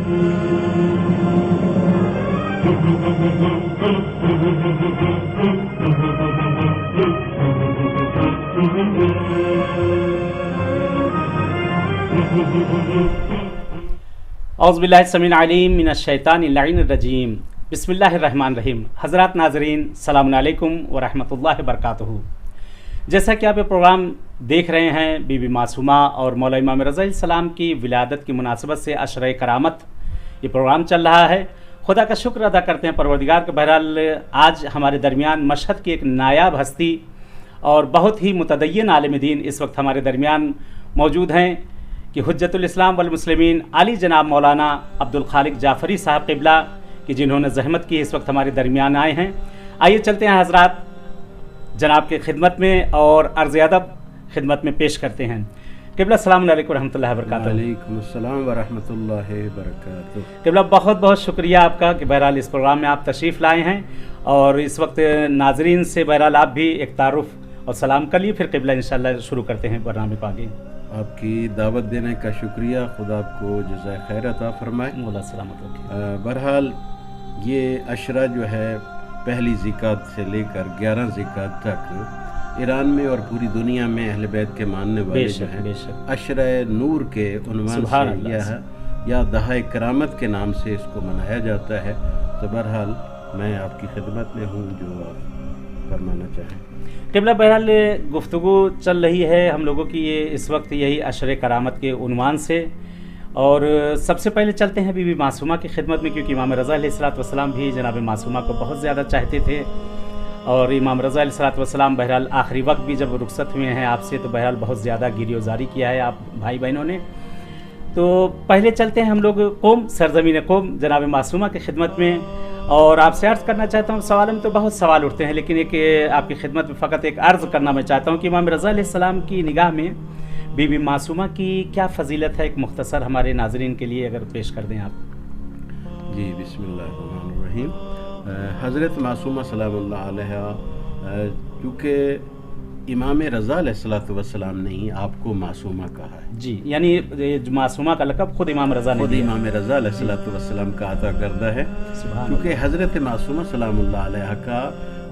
اعوذ باللہ السمیع العلیم من الشیطان اللعین الرجیم، بسم اللہ الرحمن الرحیم۔ حضرات ناظرین، السلام علیکم ورحمۃ اللہ وبرکاتہ۔ جیسا کہ آپ یہ پروگرام دیکھ رہے ہیں، بی بی معصومہ اور مولا امام رضا علیہ السلام کی ولادت کی مناسبت سے عشرہ کرامت یہ پروگرام چل رہا ہے۔ خدا کا شکر ادا کرتے ہیں پروردگار کا۔ بہرحال آج ہمارے درمیان مشہد کی ایک نایاب ہستی اور بہت ہی متدین عالم دین اس وقت ہمارے درمیان موجود ہیں کہ حجت الاسلام والمسلمین علی جناب مولانا عبدالخالق جعفری صاحب قبلہ کہ جنہوں نے زحمت کی اس وقت ہمارے درمیان آئے ہیں۔ آئیے چلتے ہیں حضرات جناب کے خدمت میں اور عرض ادب خدمت میں پیش کرتے ہیں۔ قبلہ السلام علیکم ورحمۃ اللہ وبرکاتہ۔ وعلیکم السلام ورحمۃ اللہ وبرکاتہ۔ قبلہ بہت بہت شکریہ آپ کا کہ بہرحال اس پروگرام میں آپ تشریف لائے ہیں اور اس وقت ناظرین سے بہرحال آپ بھی ایک تعارف اور سلام کر لیے، پھر قبلہ انشاءاللہ شروع کرتے ہیں برنامے پہ آگے۔ آپ کی دعوت دینے کا شکریہ، خدا آپ کو جزائے خیر عطا فرمائے۔ مولا سلامت رکھے۔ بہرحال یہ عشرہ جو ہے پہلی ذکات سے لے کر 11 ذکات تک ایران میں اور پوری دنیا میں اہل بیت کے ماننے والے جو ہیں عشرہ نور کے عنوان سے یا دہائے کرامت کے نام سے اس کو منایا جاتا ہے۔ تو بہرحال میں آپ کی خدمت میں ہوں، جو آپ فرمانا چاہیں۔ قبلہ بہرحال گفتگو چل رہی ہے ہم لوگوں کی یہ اس وقت یہی عشرہ کرامت کے عنوان سے، اور سب سے پہلے چلتے ہیں بی بی معصومہ کی خدمت میں، کیونکہ امام رضا علیہ السلام بھی جناب معصومہ کو بہت زیادہ چاہتے تھے، اور امام رضا علیہ السلام بہرحال آخری وقت بھی جب رخصت ہوئے ہیں آپ سے تو بہرحال بہت زیادہ گیری وزاری کیا ہے آپ بھائی بہنوں نے۔ تو پہلے چلتے ہیں ہم لوگ قوم سرزمین قوم جناب معصومہ کی خدمت میں، اور آپ سے عرض کرنا چاہتا ہوں، سوال میں تو بہت سوال اٹھتے ہیں لیکن ایک آپ کی خدمت میں فقط ایک عرض کرنا میں چاہتا ہوں کہ امام رضا علیہ السلام کی نگاہ میں بی بی معصومہ کی کیا فضیلت ہے، ایک مختصر ہمارے ناظرین کے لیے اگر پیش کر دیں آپ۔ جی بسم اللہ الرحمن الرحیم۔ حضرت معصومہ سلام اللہ علیہ، چونکہ امام رضا علیہ السلام نے ہی آپ کو معصومہ کہا ہے، جی یعنی معصومہ کا لقب خود امام رضا نے خود دیا۔ امام رضا علیہ السلام کا عطا کردہ ہے، کیونکہ حضرت معصومہ سلام اللہ علیہ کا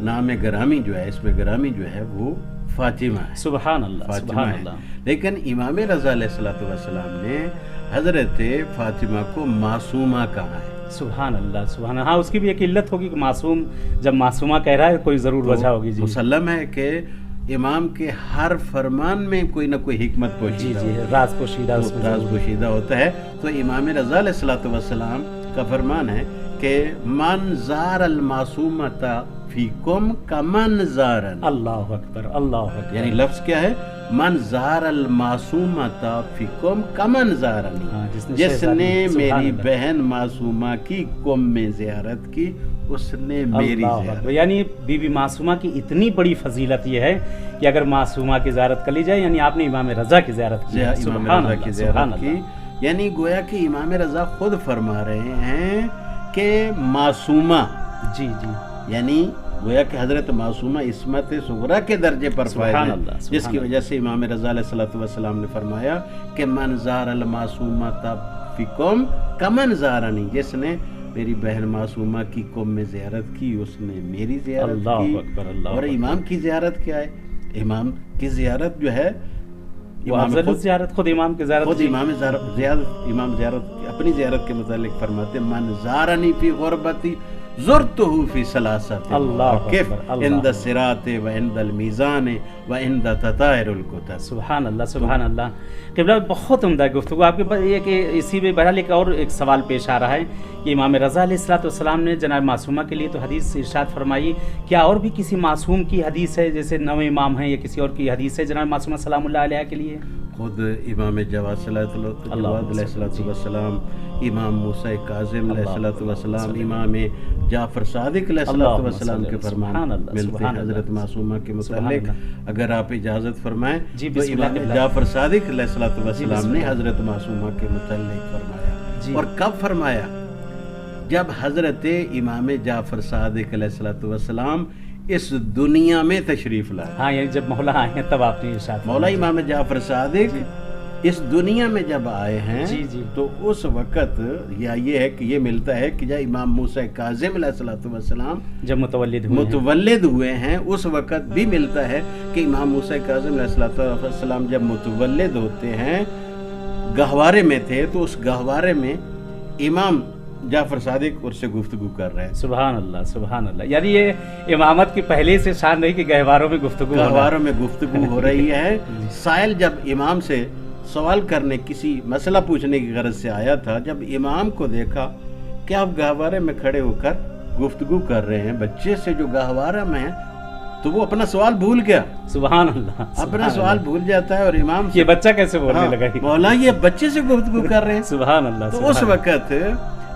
نام گرامی جو ہے، اسم گرامی جو ہے وہ فاطمہ ہے۔ سبحان اللہ، سبحان اللہ۔ لیکن امام رضا علیہ السلام نے حضرت فاطمہ کو معصومہ کہا ہے۔ سبحان اللہ، سبحان اللہ۔ ہاں اس کی بھی ایک علت ہوگی کہ معصوم جب معصومہ کہہ رہا ہے کوئی ضرور وجہ ہوگی۔ جی مسلم ہے کہ امام کے ہر فرمان میں کوئی نہ کوئی حکمت پوشیدہ جی راز پوشیدہ ہوتا ہے۔ تو امام رضا علیہ السلام کا فرمان ہے کہ من زار المعصومۃ فیکم کمن زارن۔ اللہ اکبر، اللہ اکبر۔ یعنی لفظ کیا ہے؟ من زار المعصومۃ فیکم کمن زارنی، جس نے میری بہن معصومہ کی قوم میں زیارت کی اس نے میری زیارت۔ یعنی بی بی معصومہ کی اتنی بڑی فضیلت یہ ہے کہ اگر معصومہ کی زیارت کر لی جائے، یعنی آپ نے امام رضا کی زیارت کی، امام رضا کی زیارت کی، یعنی گویا کہ امام رضا خود فرما رہے ہیں کہ معصومہ، جی جی، یعنی گویا کہ حضرت معصومہ عصمت صغریٰ کے درجے پر فائز ہیں، جس کی وجہ سے امام رضا علیہ السلام نے فرمایا کہ من زار المعصومۃ فیکم کمن زارنی، جس نے میری بہن معصومہ کی قوم میں زیارت کی اس نے میری زیارت کی۔ اللہ اکبر، اللہ۔ اور امام کی زیارت کیا ہے؟ امام کی زیارت جو ہے، خود امام کی زیارت، خود امام زیارت اپنی زیارت کے متعلق فرماتے من زارنی فی غربتی زرتہ فی ثلاثۃ، اللہ عند الصراط و عند المیزان و عند تطایر الکتب۔ سبحان اللہ، سبحان اللہ۔ قبلہ بہت عمدہ گفتگو آپ کے پاس یہ کہ اسی میں بہرحال ایک سوال پیش آ رہا ہے کہ امام رضا علیہ السلام نے جناب معصومہ کے لیے تو حدیث ارشاد فرمائی، کیا اور بھی کسی معصوم کی حدیث ہے جیسے 9 امام ہیں یا کسی اور کی حدیث ہے جناب معصومہ سلام اللہ علیہ کے لیے؟ خود امام جواد علیہ السلام، امام موسیٰ کاظم علیہ السلام، امام جعفر صادق علیہ السلام کے فرمان ملتے ہیں حضرت معصومہ کے متعلق۔ اگر آپ اجازت فرمائیں تو امام جعفر صادق علیہ السلام نے حضرت معصومہ کے متعلق فرمایا، اور کب فرمایا؟ جب حضرت امام جعفر صادق علیہ السلام اس دنیا میں تشریف لائے۔ ہاں یعنی جب مولا آئے ہیں تب آپ نے ارشاد، مولا امام جعفر صادق اس دنیا میں جب آئے ہیں تو اس وقت یا یہ ہے کہ یہ ملتا ہے کہ جب امام موسیٰ کاظم علیہ السلام جب متولد ہوئے ہیں اس وقت بھی ملتا ہے کہ امام موسیٰ کاظم علیہ السلام جب متولد ہوتے ہیں گہوارے میں تھے تو اس گہوارے میں امام جعفر صادق اور سے گفتگو کر رہے ہیں. سبحان اللہ سبحان اللہ. یعنی یہ امامت کی پہلے سے شان رہی کہ گہواروں میں گفتگو ہو رہی ہے. سائل جب امام سے سوال کرنے کسی مسئلہ پوچھنے کی غرض سے آیا تھا, جب امام کو دیکھا کہ آپ گہوارے میں کھڑے ہو کر گفتگو کر رہے ہیں بچے سے جو گہوارہ میں ہے, تو وہ اپنا سوال بھول گیا. سبحان اللہ. اپنا سوال بھول جاتا ہے اور امام یہ بچہ کیسے بولنے لگا, مولا یہ بچے سے گفتگو کر رہے ہیں. سبحان اللہ. تو اس وقت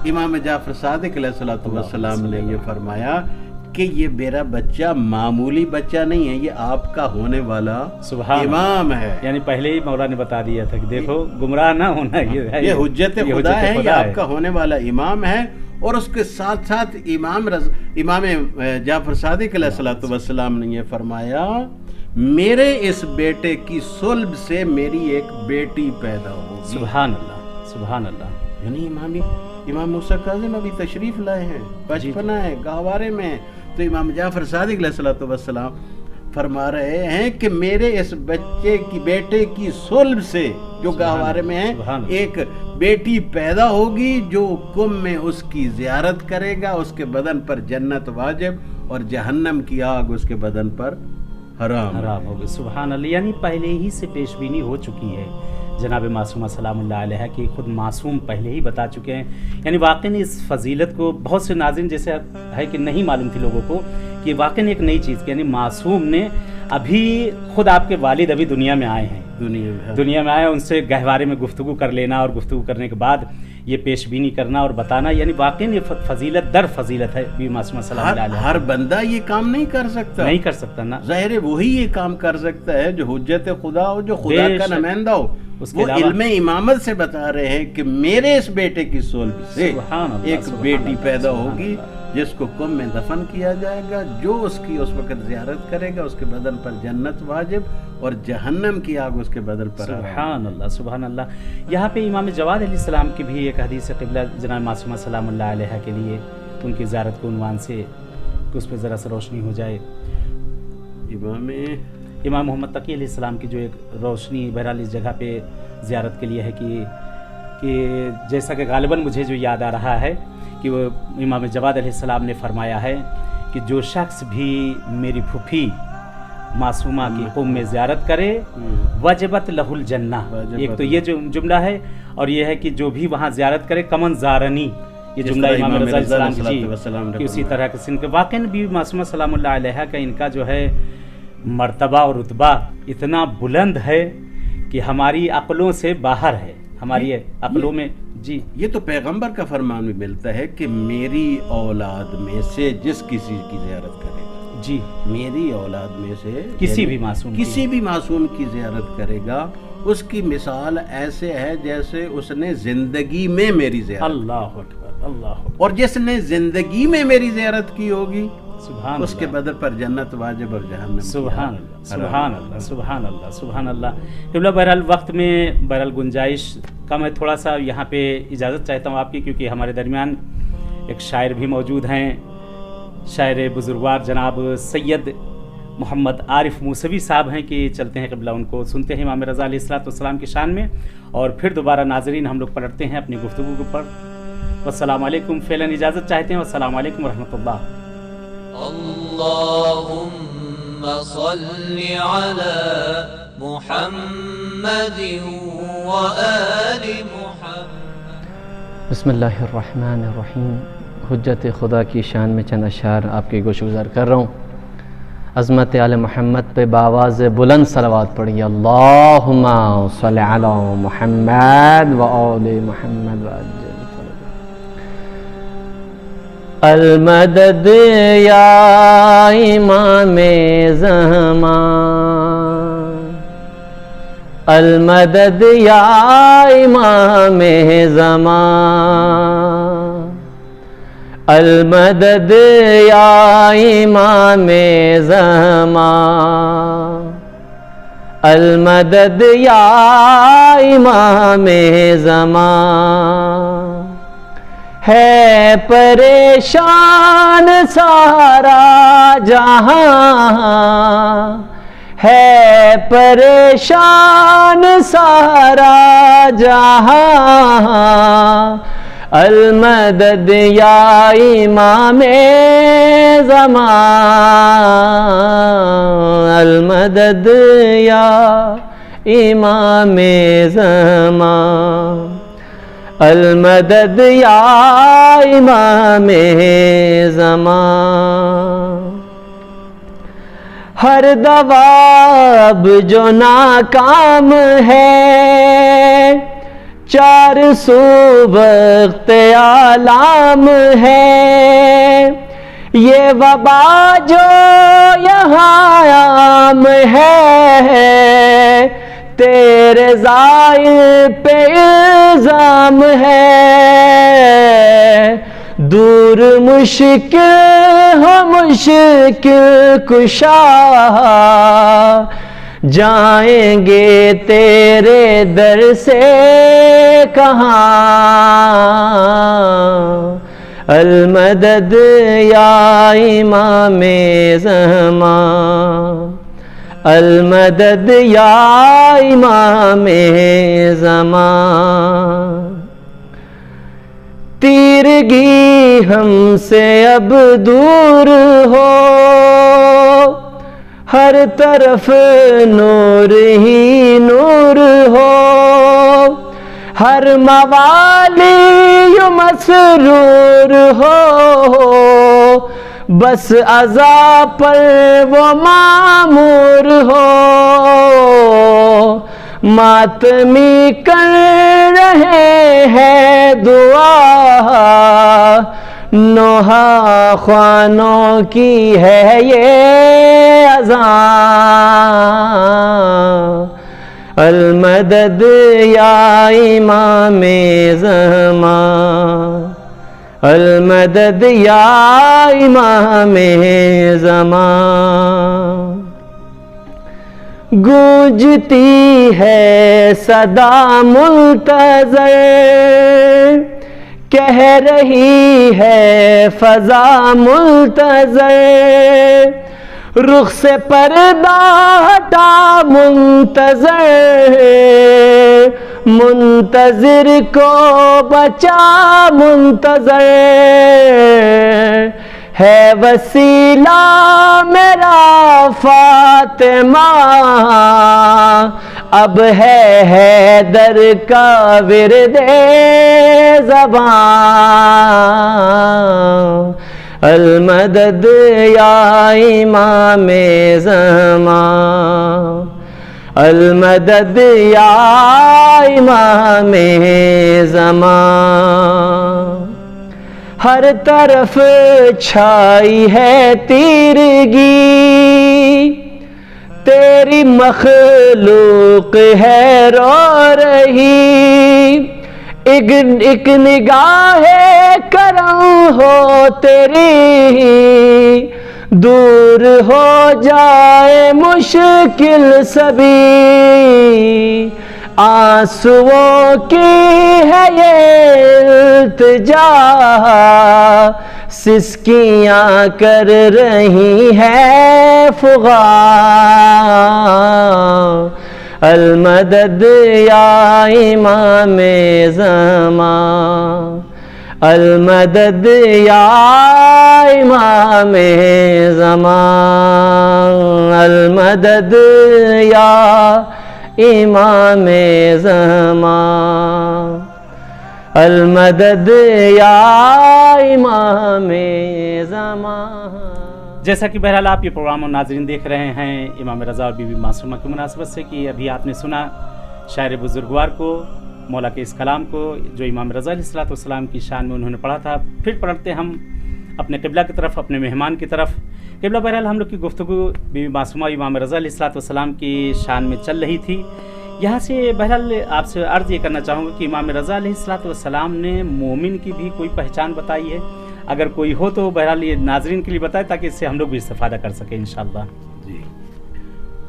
امام جعفر صادق علیہ السلام نے یہ فرمایا کہ یہ میرا بچہ معمولی بچہ نہیں ہے, یہ آپ کا ہونے والا امام ہے. یعنی پہلے ہی مولا نے بتا دیا تھا کہ دیکھو گمراہ نہ ہونا, یہ حجت خدا ہے, یہ آپ کا ہونے والا امام ہے. اور اس کے ساتھ ساتھ امام جعفر صادق علیہ السلام نے یہ فرمایا میرے اس بیٹے کی صلب سے میری ایک بیٹی پیدا ہوگی. سبحان اللہ سبحان اللہ. یعنی امام موسیٰ کاظم ابھی تشریف لائے ہیں, بچپنا ہے, گہوارے میں, تو امام جعفر صادق علیہ السلام فرما رہے ہیں کہ میرے اس بچے کی بیٹے کی صلب سے جو گہوارے میں ہے ایک بیٹی پیدا ہوگی جو کم میں اس کی زیارت کرے گا, اس کے بدن پر جنت واجب اور جہنم کی آگ اس کے بدن پر حرام ہوگی. سبحان اللہ. یعنی پہلے ہی سے پیش بینی ہو چکی ہے جناب معصومہ سلام اللہ علیہ کی, خود معصوم پہلے ہی بتا چکے ہیں. یعنی واقعی اس فضیلت کو بہت سے ناظرین جیسے ہے کہ نہیں معلوم تھی لوگوں کو کہ واقعی ایک نئی چیز کی, یعنی معصوم نے ابھی خود آپ کے والد ابھی دنیا میں آئے ہیں, دنیا میں آئے, ان سے گہوارے میں گفتگو کر لینا اور گفتگو کرنے کے بعد یہ پیش بینی کرنا اور بتانا, یعنی واقعی یہ فضیلت در فضیلت ہے. بی معصومہ سلام اللہ علیہ ہر بندہ یہ کام نہیں کر سکتا نا, ظاہر ہے وہی یہ کام کر سکتا ہے جو حجت خدا ہو, جو خدا کا نمائندہ ہو. وہ علم امامت سے بتا رہے ہیں کہ میرے اس بیٹے کی صلب سے ایک بیٹی پیدا ہوگی جس کو قم میں دفن کیا جائے گا, جو اس کی اس وقت زیارت کرے گا اس کے بدن پر جنت واجب اور جہنم کی آگ اس کے بدن پر. سبحان اللہ سبحان اللہ. یہاں پہ امام جواد علیہ السلام کی بھی ایک حدیث قبلہ جناب معصومہ سلام اللہ علیہ کے لیے ان کی زیارت کو عنوان سے اس پہ ذرا سا روشنی ہو جائے. امام محمد تقی علیہ السلام کی جو ایک روشنی بہرحال اس جگہ پہ زیارت کے لیے ہے کہ جیسا کہ غالباً مجھے جو یاد آ رہا ہے کہ وہ امام جواد علیہ السلام نے فرمایا ہے کہ جو شخص بھی میری پھوپھی معصومہ کی قم میں زیارت کرے وجبت لہ الجنہ. ایک تو یہ جو جملہ ہے, اور یہ ہے کہ جو بھی وہاں زیارت کرے کمن زارنی, یہ جملہ امام رضا علیہ السلام کی اسی طرح کے سن کے. واقعاً بھی معصومہ سلام اللہ علیہ کا ان کا جو ہے مرتبہ اور رتبہ اتنا بلند ہے کہ ہماری عقلوں سے باہر ہے, ہماری عقلوں میں. جی یہ تو پیغمبر کا فرمان بھی ملتا ہے کہ میری اولاد میں سے جس کسی کی زیارت کرے گا, جی میری اولاد میں سے کسی بھی معصوم کی زیارت کرے گا, اس کی مثال ایسے ہے جیسے اس نے زندگی میں میری زیارت. اللہ اکبر اللہ اکبر. اور جس نے زندگی میں میری زیارت کی ہوگی سبحان اس کے بدن پر جنت واجب اور جہنم. سبحان اللہ سبحان اللہ سبحان اللہ سبحان اللہ. قبلہ بہرحال وقت میں بہرحال گنجائش کم ہے, تھوڑا سا یہاں پہ اجازت چاہتا ہوں آپ کی, کیونکہ ہمارے درمیان ایک شاعر بھی موجود ہیں, شاعر بزرگوار جناب سید محمد عارف موسوی صاحب ہیں, کہ چلتے ہیں قبلہ ان کو سنتے ہیں امام رضا علیہ السلام کی شان میں, اور پھر دوبارہ ناظرین ہم لوگ پلٹتے ہیں اپنی گفتگو کے اوپر. والسلام علیکم. فعلاً اجازت چاہتے ہیں. والسلام علیکم ورحمۃ اللہ. اللهم صل على محمد وآل محمد. بسم اللہ الرحمن الرحیم. حجت خدا کی شان میں چند اشعار آپ کے گوش گزار کر رہا ہوں. عظمت آل محمد پہ بآواز بلند صلوات پڑھیے. اللہم صل علی محمد وآل محمد وعجل المدد یا امام زمان, المدد یا امام زمان, المدد یا امام زمان, المدد یا امام زمان، ہے پریشان سارا جہاں، ہے پریشان سارا جہاں، المدد یا امام زمان، المدد یا امام زمان، المدد یا امام زمان۔ ہر دواب جو ناکام ہے، چار سو وقت عالم ہے، یہ وبا جو یہاں عام ہے، تیرے زائر پہ الزام ہے، دور مشکل ہو مشکل کشا، جائیں گے تیرے در سے کہاں، المدد یا امام زمان، المدد یا امام زمان۔ تیرگی ہم سے اب دور ہو، ہر طرف نور ہی نور ہو، ہر موالی یوں مسرور ہو، بس عذاب پر وہ معمور ہو، ماتمی کر رہے ہیں دعا، نوحہ خوانوں کی ہے یہ اذان، المدد یا امام زمان، المدد یا امام زمان۔ گونجتی ہے صدا منتظر، کہہ رہی ہے فضا منتظر، رخ سے پردہ ہٹا منتظر، منتظر کو بچا منتظر، ہے وسیلہ میرا فاطمہ، اب ہے حیدر کا ورد زبان، المدد یا امام زمان، المدد یا امام زمان۔ ہر طرف چھائی ہے تیرگی، تیری مخلوق ہے رو رہی، ایک نگاہ کرم ہو تیری، دور ہو جائے مشکل سبھی، آنسوؤں کی ہے یہ التجا، سسکیاں کر رہی ہے فغاں، المدد یا امام زمان، المدد یا امام زمان، المدد یا امام زمان، المدد یا امام زمان۔ جیسا کہ بہرحال آپ یہ پروگرام اور ناظرین دیکھ رہے ہیں امام رضا اور بی بی معصومہ کی مناسبت سے، کہ ابھی آپ نے سنا شاعر بزرگوار کو، مولا کے اس کلام کو جو امام رضا علیہ السلام کی شان میں انہوں نے پڑھا تھا۔ پھر پڑھتے ہم اپنے قبلہ کی طرف، اپنے مہمان کی طرف۔ قبلہ بہرحال ہم لوگ کی گفتگو بی بی معصومہ امام رضا علیہ السلام کی شان میں چل رہی تھی۔ یہاں سے بہرحال آپ سے عرض یہ کرنا چاہوں گا کہ امام رضا علیہ السلام نے مومن کی بھی کوئی پہچان بتائی ہے؟ اگر کوئی ہو تو بہرحال یہ ناظرین کے لیے بتائے تاکہ اس سے ہم لوگ بھی استفادہ کر سکیں انشاءاللہ۔ جی،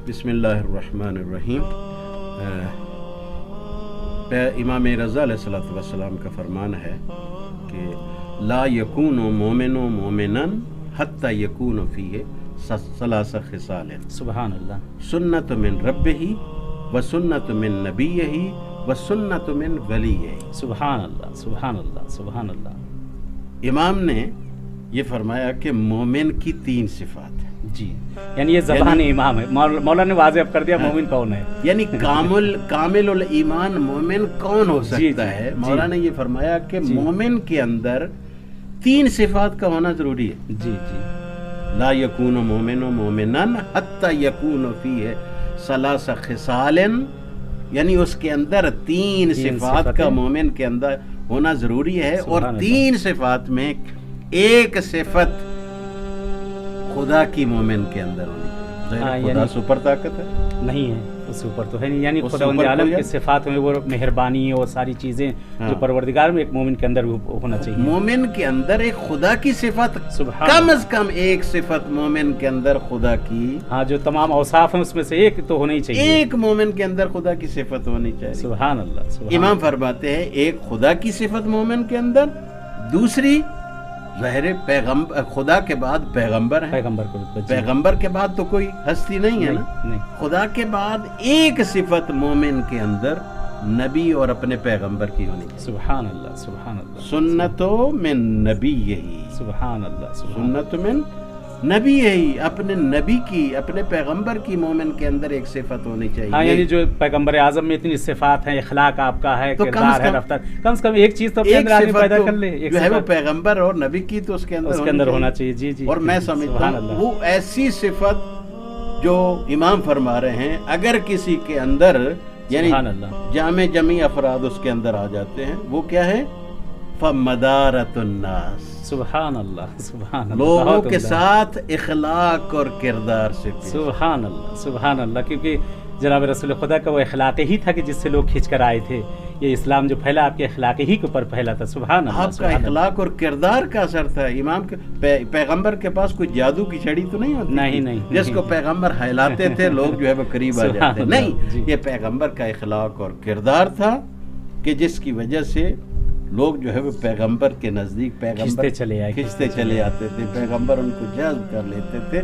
بسم اللہ الرحمن الرحیم. امام رضا علیہ الصلوۃ والسلام کا فرمان ہے کہ لا یکون مومن مومنا حتی یکون فیہ ثلاث خصال. سبحان اللہ. سنت من ربہ و سنت من نبیہ و سنت من ولیہ. سبحان اللہ سبحان اللہ سبحان اللہ. امام نے یہ فرمایا کہ مومن کی 3 صفات ہیں. جی یعنی یہ زبان امام ہے. مولا نے واضح کر دیا مومن کون ہے. یعنی کامل الایمان مومن کون ہو سکتا ہے. مولا نے یہ فرمایا کہ مومن کے اندر 3 صفات کا ہونا ضروری ہے. جی جی. لا یکون مومن مومنا حتی یکون فیہ ثلاث خصال، یعنی اس کے اندر 3 صفات کا مومن کے اندر ہونا ضروری ہے. اور 3 صفات میں ایک صفت خدا کی مومن کے اندر ہونی. خدا سپر طاقت ہے نہیں ہے، اس سے اوپر تو ہے نہیں. یعنی خداوند عالم کی صفات میں وہ مہربانی اور ساری چیزیں جو پروردگار میں ایک مومن کے اندر ہونا چاہیے. مومن کے اندر ایک خدا کی صفت، کم از کم ایک صفت مومن کے اندر خدا کی، ہاں جو تمام اوصاف ہیں اس میں سے ایک تو ہونا ہی چاہیے. ایک مومن کے اندر خدا کی صفت ہونی چاہیے. سبحان اللہ. امام فرماتے ہیں ایک خدا کی صفت مومن کے اندر، دوسری ظاہر پیغمبر، خدا کے بعد پیغمبر ہے. پیغمبر کے بعد تو کوئی ہستی نہیں ہے نا. خدا کے بعد ایک صفت مومن کے اندر نبی اور اپنے پیغمبر کی ہونی. سبحان اللہ سبحان اللہ. سنتو من نبی یہی. سبحان اللہ. سنت من نبی یہی، اپنے نبی کی، اپنے پیغمبر کی مومن کے اندر ایک صفت ہونی چاہیے. ہاں یعنی جو پیغمبر اعظم میں اتنی صفات ہیں، اخلاق آپ کا ہے، کردار ہے، رفتار، کم سے کم ایک چیز تو اپنے اندر آدمی پیدا کر لے. جو ہے وہ پیغمبر اور نبی کی تو اس کے اندر ہونا چاہیے. جی جی. اور میں سمجھتا ہوں وہ ایسی صفت جو امام فرما رہے ہیں اگر کسی کے اندر یعنی جامع جمی افراد اس کے اندر آ جاتے ہیں، وہ کیا ہے؟ فمدارت الناس. سبحان اللہ سبحان اللہ. لوگوں کے ساتھ اخلاق اور کردار سے پیش. سبحان اللہ سبحان اللہ. کیونکہ جناب رسول خدا کا وہ اخلاق ہی تھا کہ جس سے لوگ کھینچ کر آئے تھے. یہ اسلام جو پھیلا آپ کے اخلاق ہی کے اوپر پھیلا تھا. سبحان اللہ. آپ کا اخلاق اور کردار کا اثر تھا. امام کے پیغمبر کے پاس کوئی جادو کی چھڑی تو نہیں ہوتی. نہیں. جس کو پیغمبر ہلاتے تھے لوگ جو ہے وہ قریب آ جاتے. نہیں، یہ پیغمبر کا اخلاق اور کردار تھا کہ جس کی وجہ سے لوگ جو ہے وہ پیغمبر کے نزدیک پیغمبر کھنچتے چلے آتے تھے. پیغمبر ان کو جذب کر لیتے تھے.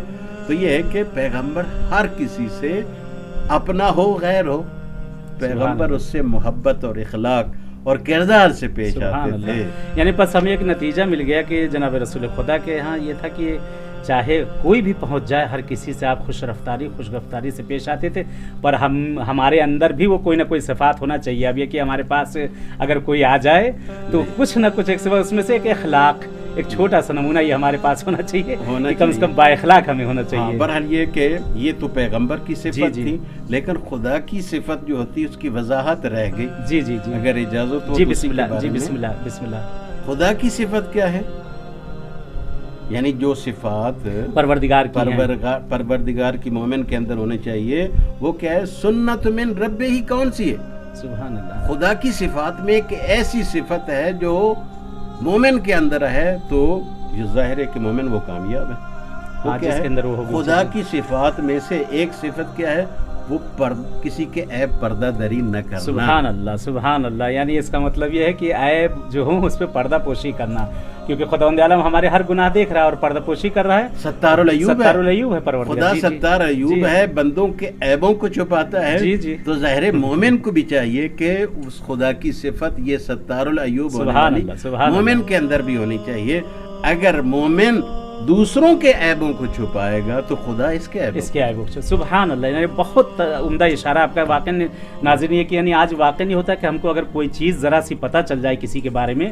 تو یہ ہے کہ پیغمبر ہر کسی سے اپنا ہو غیر ہو، پیغمبر اس سے محبت اور اخلاق اور کردار سے پیش آتے تھے. یعنی بس ہمیں ایک نتیجہ مل گیا کہ جناب رسول خدا کے ہاں یہ تھا کہ چاہے کوئی بھی پہنچ جائے، ہر کسی سے آپ خوش رفتاری سے پیش آتے تھے. پر ہمارے اندر بھی وہ کوئی نہ کوئی صفات ہونا چاہیے. اب یہ کہ ہمارے پاس اگر کوئی آ جائے تو کچھ نہ کچھ ایک صفات، اس میں سے ایک اخلاق، ایک چھوٹا سا نمونہ یہ ہمارے پاس ہونا چاہیے. کم سے کم با اخلاق ہمیں ہونا چاہیے. بہرحال یہ کہ یہ تو پیغمبر کی صفت تھی، لیکن خدا کی صفت جو ہوتی ہے اس کی وضاحت رہ گئی. جی جی جی. اگر اجازت ہو. جی بسم اللہ. جی بسم اللہ بسم اللہ. خدا کی صفت کیا ہے؟ یعنی جو صفات پروردگار کی مومن کے اندر ہونے چاہیے وہ کیا ہے؟ سنت من رب ہی. کون سی ہے؟ سبحان اللہ. خدا کی صفات میں ایک ایسی صفت ہے جو مومن کے اندر ہے تو یہ ظاہر ہے کہ مومن وہ کامیاب ہے. وہ کیا ہے؟ خدا کی صفات میں سے ایک صفت کیا ہے؟ وہ کسی کے عیب پردہ دری نہ کرنا. سبحان اللہ سبحان اللہ. یعنی اس کا مطلب یہ ہے کہ عیب جو ہوں اس پہ پردہ پوشی کرنا، کیونکہ خداوند عالم ہمارے ہر گناہ دیکھ رہا ہے اور پردہ پوشی کر رہا ہے. ستار العیوب ہے خدا. ستار العیوب ہے، بندوں کے عیبوں کو چھپاتا ہے. جی جی. تو ظاہر مومن کو بھی چاہیے کہ اس خدا کی صفت یہ ستار العیوب مومن کے اندر بھی ہونی چاہیے. اگر مومن دوسروں کے عیبوں کو چھپائے گا تو خدا اس کے عیبوں کو. سبحان اللہ. یعنی بہت عمدہ اشارہ آپ کا. واقعی ناظرین یہ کہ یعنی آج واقعی نہیں ہوتا کہ ہم کو اگر کوئی چیز ذرا سی پتہ چل جائے کسی کے بارے میں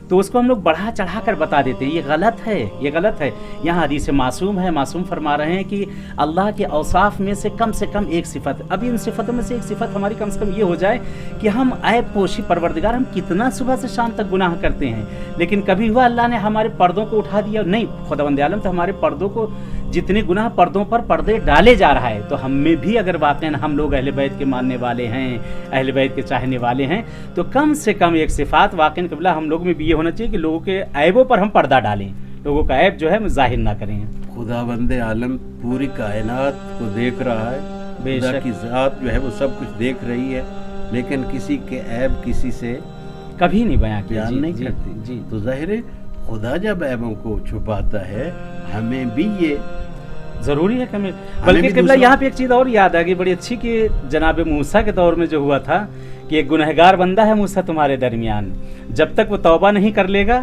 تو اس کو ہم لوگ بڑھا چڑھا کر بتا دیتے ہیں. یہ غلط ہے، یہ غلط ہے. یہاں حدیث معصوم ہے، معصوم فرما رہے ہیں کہ اللہ کے اوصاف میں سے کم ایک صفت، ابھی ان صفتوں میں سے ایک صفت ہماری کم سے کم یہ ہو جائے کہ ہم عیب پوشی. پروردگار ہم کتنا صبح سے شام تک گناہ کرتے ہیں، لیکن کبھی ہوا اللہ نے ہمارے پردوں کو اٹھا دیا؟ نہیں. خداوند عالم تو ہمارے پردوں کو، جتنے گناہ پردوں پر پردے ڈالے جا رہا ہے، تو ہم میں بھی اگر واقعی ہم لوگ اہل بیت کے ماننے والے ہیں، اہل بیت کے چاہنے والے ہیں، تو کم سے کم ایک صفات واقعی قبلہ ہم لوگ میں بھی یہ ہونا چاہیے کہ لوگوں کے عیبوں پر ہم پردہ ڈالیں، لوگوں کا عیب جو ہے ظاہر نہ کریں. خداوند عالم پوری کائنات کو دیکھ رہا ہے خدا کی ذات جو ہے وہ سب کچھ دیکھ رہی ہے، لیکن کسی کے عیب کسی سے کبھی نہیں بیان کیا، بیان نہیں کرتی۔ جی تو ظاہر ہے خدا جب عیبوں کو چھپاتا ہے، ہمیں بھی یہ ضروری ہے کہ ہمیں، بلکہ قبلہ یہاں پہ ایک چیز اور یاد آ گئی بڑی اچھی کہ جناب موسیٰ کے دور میں جو ہوا تھا کہ ایک گنہگار بندہ ہے موسیٰ تمہارے درمیان، جب تک وہ توبہ نہیں کر لے گا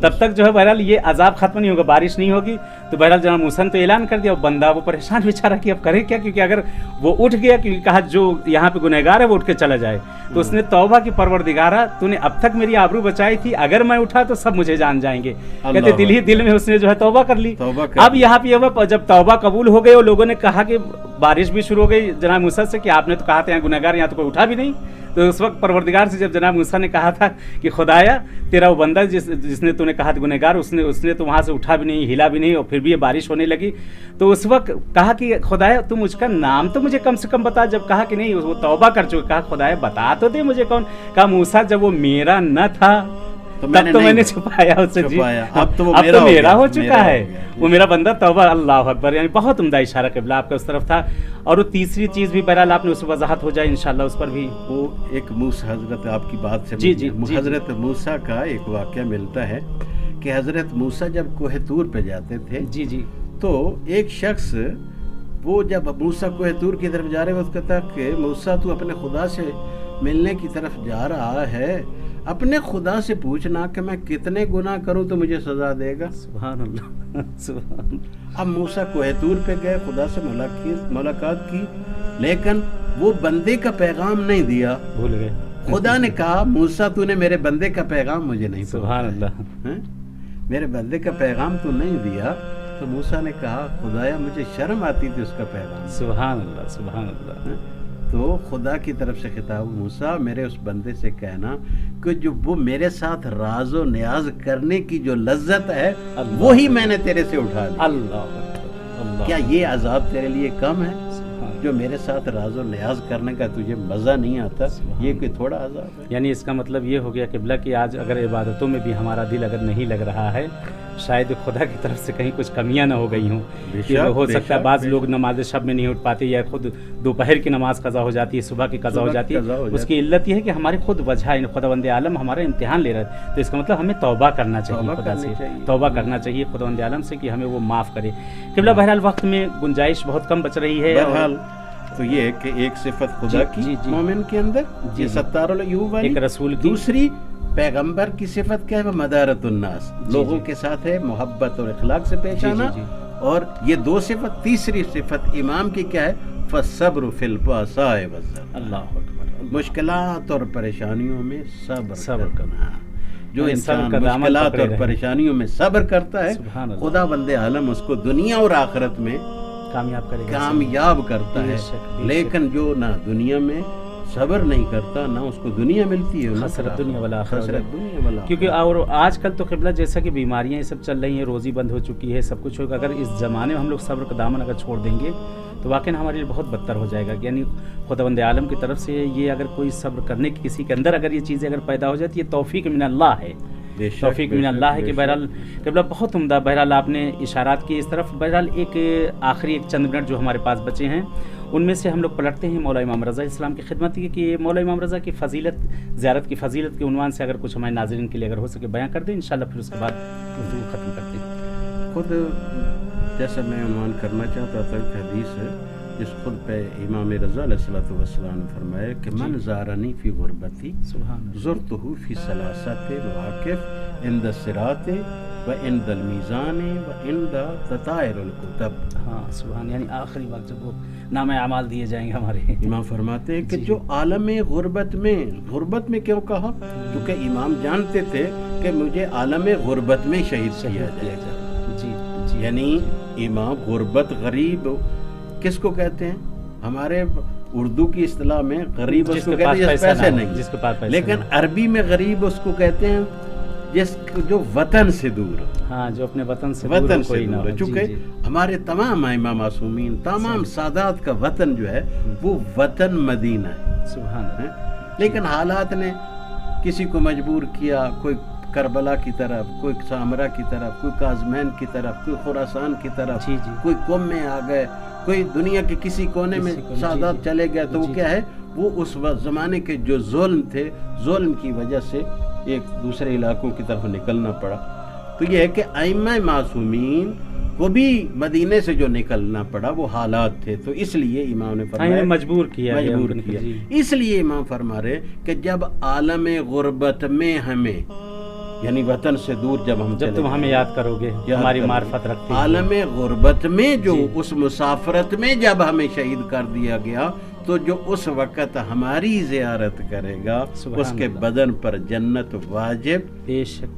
تب تک جو ہے بہرحال یہ عذاب ختم نہیں ہوگا، بارش نہیں ہوگی۔ تو بہرحال جناب موسیٰ نے تو اعلان کر دیا، بندہ وہ پریشان بیچارہ کہ اب کرے کیا، کیونکہ اگر وہ اٹھ گیا، کیونکہ کہا جو یہاں پہ گنہگار ہے وہ اٹھ کے چلا جائے، تو اس نے توبہ کی پروردگارہ تو نے اب تک میری آبرو بچائی تھی، اگر میں اٹھا تو سب مجھے جان جائیں گے، کہتے دل ہی دل میں اس نے جو ہے توبہ کر لی۔ اب یہاں پہ یہ جب توبہ قبول ہو گئی اور لوگوں نے کہا کہ بارش بھی شروع ہو گئی جناب موسیٰ سے کہ آپ نے تو کہا تھا یہاں گنہگار، یہاں تو کوئی اٹھا بھی نہیں، تو اس وقت پروردگار سے جب جناب موسیٰ نے کہا تھا کہ خدایا تیرا وہ بندہ جس نے تو نے کہا تھا گنہگار، اس نے تو وہاں سے اٹھا بھی نہیں، ہلا بھی نہیں، اور پھر بھی یہ بارش ہونے لگی، تو اس وقت کہا کہ خدایا تو مجھ کا نام تو مجھے کم سے کم بتا، جب کہا کہ نہیں وہ توبہ کر چکا، کہا خدایا بتا تو دے مجھے کون، کہا موسیٰ جب وہ میرا نہ تھا تب تو میں نے چھپایا اسے، جی اب تو میرا ہو چکا ہے، وہ میرا بندہ توبہ، اللہ اکبر، یعنی بہت عمدہ اشارہ قبلہ آپ کا اس طرف تھا۔ اور وہ تیسری چیز بھی بہرحال آپ نے اس وضاحت ہو جائے انشاءاللہ اس پر بھی، وہ ایک موسیٰ حضرت آپ کی بات سے جی حضرت موسیٰ کا ایک واقعہ ملتا ہے کہ حضرت موسیٰ جب کوہ طور پہ جاتے تھے، جی تو ایک شخص وہ جب موسیٰ کوہ طور کی طرف جا رہے وہ کہتا کہ موسیٰ تو اپنے خدا سے ملنے کی طرف جا رہا ہے، اپنے خدا سے پوچھنا کہ میں کتنے گناہ کروں تو مجھے سزا دے گا۔ سبحان اللہ، سبحان اللہ۔ اب موسیٰ کوہ طور پہ گئے، خدا سے ملاقات کی، لیکن وہ بندے کا پیغام نہیں دیا، بھول گئے۔ خدا نے کہا موسیٰ تو نے میرے بندے کا پیغام مجھے نہیں پہنچایا، سبحان اللہ، میرے بندے کا پیغام تو نہیں دیا، تو موسیٰ نے کہا خدایا مجھے شرم آتی تھی اس کا پیغام۔ سبحان اللہ، سبحان اللہ۔ تو خدا کی طرف سے خطاب، موسیٰ میرے اس بندے سے کہنا کہ جو وہ میرے ساتھ راز و نیاز کرنے کی جو لذت ہے وہی میں نے تیرے سے اٹھا لی۔ اللہ، کیا یہ عذاب تیرے لیے کم ہے؟ جو میرے ساتھ راز و نیاز کرنے کا تجھے مزہ نہیں آتا، یہ کوئی تھوڑا عذاب ہے؟ یعنی اس کا مطلب یہ ہو گیا قبلہ کہ آج اگر عبادتوں میں بھی ہمارا دل اگر نہیں لگ رہا ہے، شاید خدا کی طرف سے کہیں کچھ کمیاں نہ ہو گئی ہوں، ہو سکتا ہے بعض لوگ نماز شب میں نہیں اٹھ پاتے، یا خود دوپہر کی نماز قضا ہو جاتی ہے، صبح کی قضا ہو جاتی ہے، اس کی علت یہ ہے کہ ہماری خود وجہ خداوند عالم ہمارا امتحان لے رہا ہے، تو اس کا مطلب ہمیں توبہ کرنا چاہیے، خدا سے توبہ کرنا چاہیے خداوند عالم سے کہ ہمیں وہ معاف کرے۔ قبلہ بہرحال وقت میں گنجائش بہت کم بچ رہی ہے، بہرحال تو یہ ہے کہ ایک صفت خدا کی مومن کے اندر، یہ ستار العیوب والی، ایک رسول کی، دوسری پیغمبر کی صفت کیا ہے، وہ مدارت الناس، لوگوں کے ساتھ ہے محبت اور اخلاق سے پیش آنا، اور یہ دو صفت۔ تیسری صفت امام کی کیا ہے، فالصبر فی البأساء والضراء، اللہ اکبر، مشکلات اور پریشانیوں میں صبر کرنا۔ جو انسان مشکلات اور پریشانیوں میں صبر کرتا ہے، خدا بندے عالم اس کو دنیا اور آخرت میں کامیاب کرتا ہے، لیکن جو نہ دنیا میں صبر نہیں کرتا نہ اس کو دنیا ملتی ہے، خسرت دنیا والا خسرت دنیا والا۔ کیونکہ اور آج کل تو قبلہ جیسا کہ بیماریاں یہ سب چل رہی ہیں، روزی بند ہو چکی ہے، سب کچھ ہوگا، اگر اس زمانے میں ہم لوگ صبر کا دامن اگر چھوڑ دیں گے تو واقعی ہمارے لیے بہت بدتر ہو جائے گا۔ یعنی خداوند عالم کی طرف سے یہ اگر کوئی صبر کرنے کی کسی کے اندر اگر یہ چیزیں اگر پیدا ہو جاتی ہے، توفیق من اللہ ہے، توفیق من اللہ ہے کہ بہرحال قبلہ بہت عمدہ، بہرحال آپ نے اشارات کی اس طرف۔ بہرحال ایک آخری ایک چند منٹ جو ہمارے پاس بچے ہیں ان میں سے ہم لوگ پلٹتے ہیں مولا امام رضا اسلام کی خدمت کی، کہ مولا امام رضا کی فضیلت، زیارت کی فضیلت کے عنوان سے اگر کچھ ہمارے ناظرین کے لیے اگر ہو سکے بیان کر دیں انشاءاللہ، پھر اس کے بعد گفتگو ختم کرتے ہیں۔ خود جیسا میں عنوان کرنا چاہتا تھا ایک حدیث ہے جس خود پہ امام رضا علیہ السلام نے فرمایا کہ من زارنی فی غربتی زرتہ فی ثلاثت مواقف عند الصراط و عند المیزان و عند تطائر الکتب۔ ہاں سبحان، یعنی آخری وقت جب وہ نام اعمال دیے جائیں گے ہمارے، امام فرماتے ہیں کہ جو عالم غربت میں کیوں کہا، کیونکہ امام جانتے تھے کہ مجھے عالم غربت میں شہید کیا جائے گا۔ جی، یعنی امام غربت، غریب کس کو کہتے ہیں؟ ہمارے اردو کی اصطلاح میں غریب اس کو کہتے ہیں جس پیسے نہیں، لیکن عربی میں غریب اس کو کہتے ہیں جو وطن سے دور، ہاں جو اپنے وطن سے دور ہے۔ چونکہ ہمارے تمام ائمہ معصومین، تمام سادات کا وطن جو ہے وہ وطن مدینہ ہے، سبحان اللہ، لیکن حالات نے کسی کو مجبور کیا، کوئی کربلا کی طرف، کوئی سامرا کی طرف، کوئی کاظمین کی طرف، کوئی خراسان کی طرف، کوئی قم میں آ گئے، کوئی دنیا کے کسی کونے میں سادات چلے گیا تو وہ کیا ہے، وہ اس زمانے کے جو ظلم تھے، ظلم کی وجہ سے ایک دوسرے علاقوں کی طرف نکلنا پڑا. تو یہ ہے کہ ائمہ معصومین کو بھی مدینے سے جو نکلنا پڑا وہ حالات تھے، تو اس لیے امام نے فرمایا مجبور کیا. اس لیے امام فرما رہے کہ جب عالم غربت میں ہمیں، یعنی وطن سے دور جب تم ہمیں یاد کرو گے، ہماری معرفت رکھتے، عالم غربت میں جو اس مسافرت میں جب ہمیں شہید کر دیا گیا، تو جو اس وقت ہماری زیارت کرے گا اس کے بدن پر جنت واجب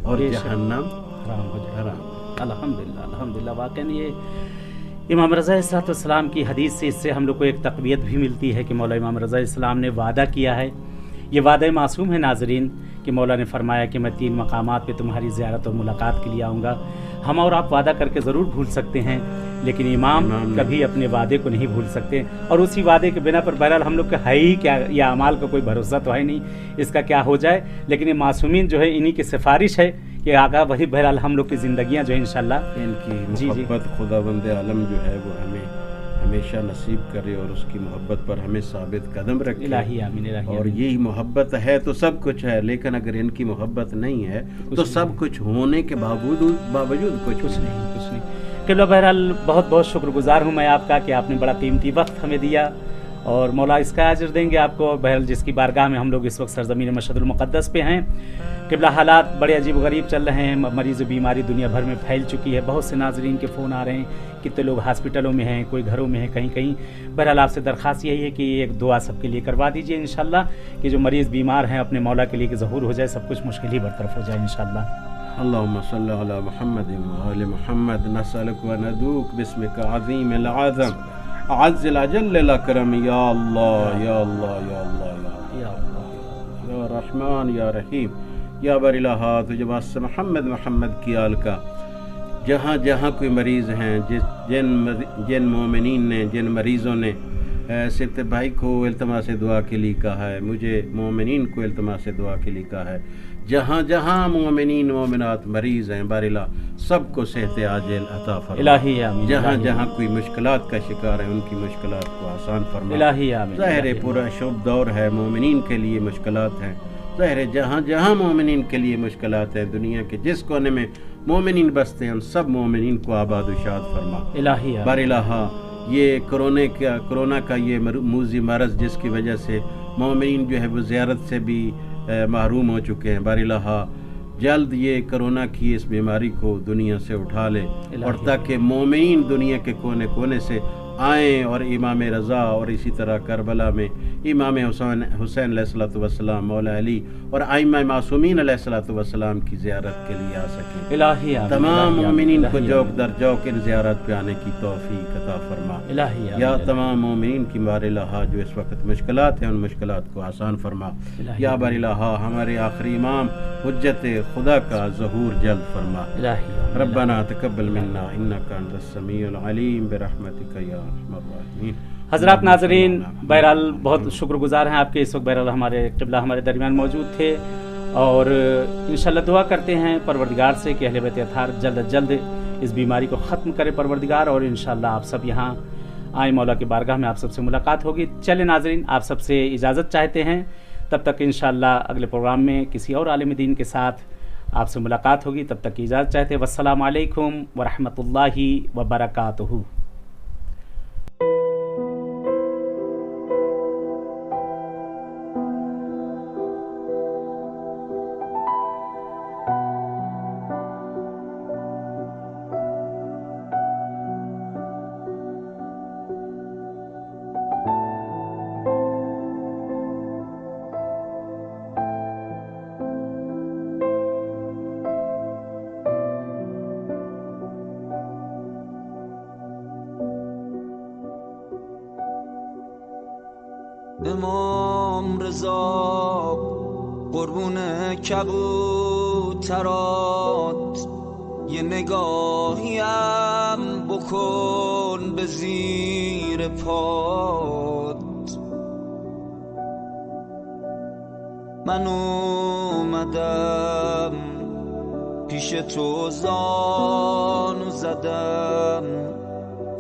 اور جہنم حرام. الحمدللہ. واقعی یہ امام رضا علیہ السلام کی حدیث سے، اس سے ہم لوگ کو ایک تقویت بھی ملتی ہے کہ مولا امام رضا علیہ السلام نے وعدہ کیا ہے. یہ وعدہ معصوم ہے ناظرین، کہ مولا نے فرمایا کہ میں 3 مقامات پہ تمہاری زیارت اور ملاقات کے لیے آؤں گا. ہم اور آپ وعدہ کر کے ضرور بھول سکتے ہیں، لیکن امام کبھی اپنے وعدے کو نہیں بھول سکتے، اور اسی وعدے کے بنا پر بہرحال ہم لوگ کا ہے ہی کیا، یہ اعمال کا کوئی بھروسہ تو ہے نہیں اس کا کیا ہو جائے. لیکن یہ معصومین جو ہے انہی کی سفارش ہے کہ آگاہ وہی بہرحال ہم لوگ کی زندگیاں جو ہیں انشاءاللہ ان کی محبت خداوند عالم جو ہے وہ ہمیں ہمیشہ نصیب کرے اور اس کی محبت پر ہمیں ثابت قدم رکھے. الہی آمین. اور یہی محبت ہے تو سب کچھ ہے، لیکن اگر ان کی محبت نہیں ہے تو سب کچھ ہونے کے باوجود کچھ نہیں. قبلہ بہرحال بہت بہت شکر گزار ہوں میں آپ کا کہ آپ نے بڑا قیمتی وقت ہمیں دیا، اور مولا اس کا اجر دیں گے آپ کو. بہرحال جس کی بارگاہ میں ہم لوگ اس وقت سرزمین مشہد المقدس پہ ہیں، قبلہ حالات بڑے عجیب و غریب چل رہے ہیں، مریض و بیماری دنیا بھر میں پھیل چکی ہے. بہت سے ناظرین کے فون آ رہے ہیں، کتنے لوگ ہاسپٹلوں میں ہیں، کوئی گھروں میں ہیں، کہیں. بہرحال آپ سے درخواست یہی ہے کہ ایک دعا سب کے لیے کروا دیجئے انشاءاللہ، کہ جو مریض بیمار ہیں اپنے مولا کے لیے کہ ظہور ہو جائے، سب کچھ مشکل ہی برطرف ہو جائے انشاءاللہ. اللهم صل على محمد وآل محمد نسألك وندعوك باسمك عظيم العظم عز الأجل الأكرم يا الله يا الله يا الله يا الله يا رحمن يا رحيم یا بر الہات جواس محمد کی آل کا. جہاں جہاں کوئی مریض ہیں، جن مومنین نے، جن مریضوں نے صرف بھائی کو التماس دعا کے لیے کہا ہے، مجھے مومنین کو التماس دعا کے لیے کہا ہے، جہاں جہاں مومنین مومنات مریض ہیں بار الہ سب کو صحت عاجل عطا فرما. الہی آمین. جہاں جہاں کوئی مشکلات کا شکار ہے ان کی مشکلات کو آسان فرما. الہی آمین. ظاہر پورا شب دور ہے، مومنین کے لیے مشکلات ہیں. ظاہر جہاں جہاں مومنین کے لیے مشکلات ہیں، دنیا کے جس کونے میں مومنین بستے ہیں ان سب مومنین کو آباد و شاد فرما. الہی آمین. بار الہ یہ کرونا کا یہ موذی مرض جس کی وجہ سے مومنین جو ہے وہ زیارت سے بھی محروم ہو چکے ہیں، بار الہ جلد یہ کرونا کی اس بیماری کو دنیا سے اٹھا لے، اور تاکہ مومنین دنیا کے کونے کونے سے آئیں اور امام رضا اور اسی طرح کربلا میں امام حسین علیہ الصلوۃ والسلام، مولا علی اور ائمہ معصومین علیہ الصلوۃ والسلام کی زیارت کے لیے آ سکیں. الہی آمین. تمام مومنین کو جوک در جوک ان زیارت پہ آنے کی توفیق عطا فرما. الہی آمین. یا تمام مومنین کی بار الہ جو اس وقت مشکلات ہیں ان مشکلات کو آسان فرما. یا بار الہ ہمارے آخری امام حجت خدا کا ظہور جلد فرما. الہی ربنا تقبل منا انک انت السمیع العلیم برحمتک یا ارحم الراحمین. حضرات ناظرین، بہرحال بہت شکر گزار ہیں آپ کے، اس وقت بہرحال ہمارے قبلہ ہمارے درمیان موجود تھے، اور انشاءاللہ دعا کرتے ہیں پروردگار سے کہ اہل بیت اطہار جلد از جلد اس بیماری کو ختم کرے پروردگار، اور انشاءاللہ آپ سب یہاں آئیں، مولا کی بارگاہ میں آپ سب سے ملاقات ہوگی. چلے ناظرین، آپ سب سے اجازت چاہتے ہیں، تب تک انشاءاللہ اگلے پروگرام میں کسی اور عالم دین کے ساتھ آپ سے ملاقات ہوگی. تب تک کی اجازت چاہتے ہیں. والسلام علیکم ورحمۃ اللہ وبرکاتہ. امام رضا قربون کبوترات، یه نگاهیم بکن به زیر پات. من اومدم پیش تو زانو زدم،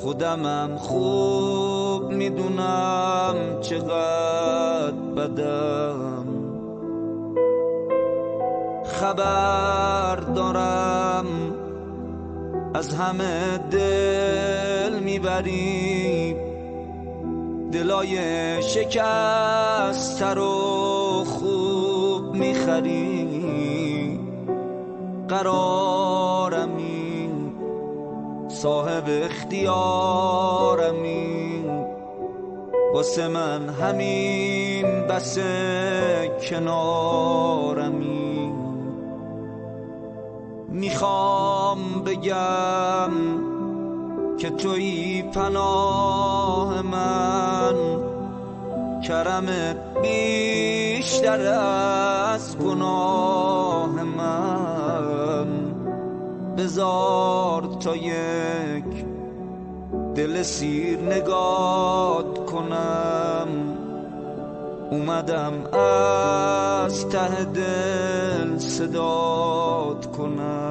خودمم خوب میدونم چقدر بدم، خبر دارم از همه دل میبری، دلای شکسته رو خوب میخری. قرارمی صاحب اختیارمی، واسه من همین بسه کنارمی. میخوام بگم که تویی پناه من، کرمت بیشتر از گناه من. بذار تا یک دل سیر نگات کنم، اومدم از ته دل صدات کنم.